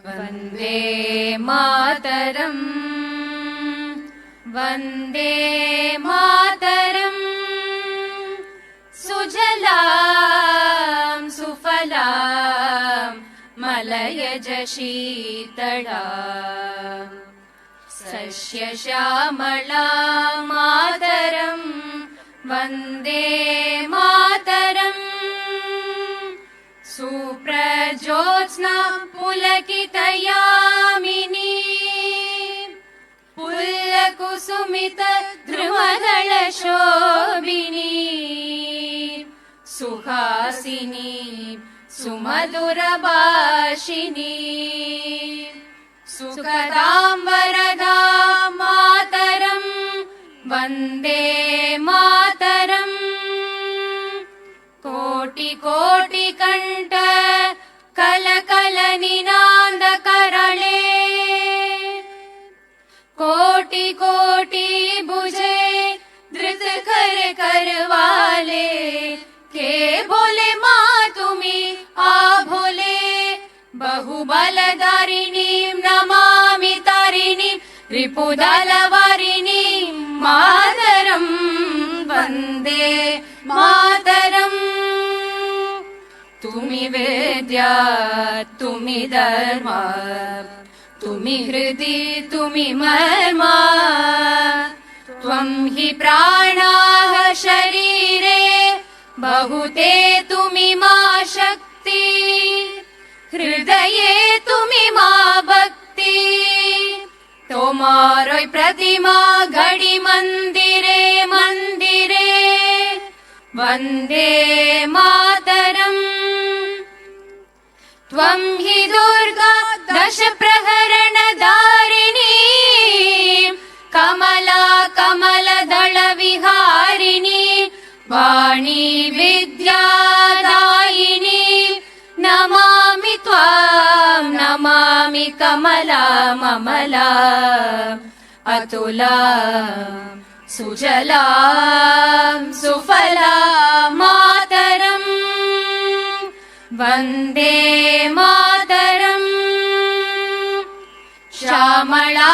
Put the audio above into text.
वन्दे मातरम् वन्दे मातरम् सुजलां सुफलां मलयज शीतलां सस्यश्यामलां मातरं वन्दे मातरम् सुप्रज्योत्स्ना पुलकितयामिनी पुल्लकुसुमित द्रुमदलशोभिनी सुहासिनी सुमधुरभाषिणी सुखदां वरदां मातरं वन्दे मातरम् कोटि कोटि कंठ कलकल निनाद करले कोटि कोटि भुजे धृत कर करवाले के बोले माँ तुम्ही आ भोले बहुबलधारिणीं नमामि तारिणीं रिपुदलवारिणीं मातरं वन्दे मातरम् तुमि वेद्या तुमि धर्म तुमि हृदि तुमि मर्म त्वं हि प्राणाः शरीरे बहुते तुमि मा शक्ति हृदये तुमि मा भक्ति तोमारोय प्रतिमा घड़ी मंदिरे मंदिरे वन्दे मातरम् त्वं हि दुर्गा दश प्रहरण धारिणी कमला कमलदल विहारिणी वाणी विद्यादायिनी नमामि त्वां नमामि कमला ममला अतुला सुजलां सुफलां मातरम् वन्दे मातरम् श्यामला